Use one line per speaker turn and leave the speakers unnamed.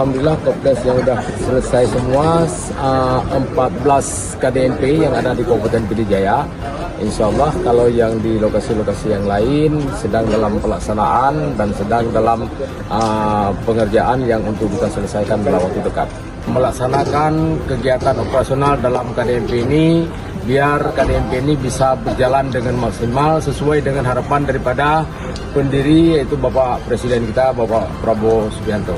Alhamdulillah Kopdar yang sudah selesai semua 14 KDNP yang ada di Kabupaten Pidijaya. Insya Allah kalau yang di lokasi-lokasi yang lain sedang dalam pelaksanaan dan sedang dalam pengerjaan yang untuk kita selesaikan dalam waktu dekat. Melaksanakan kegiatan operasional dalam KDNP ini biar KDNP ini bisa berjalan dengan maksimal sesuai dengan harapan daripada pendiri yaitu Bapak Presiden kita Bapak Prabowo Subianto.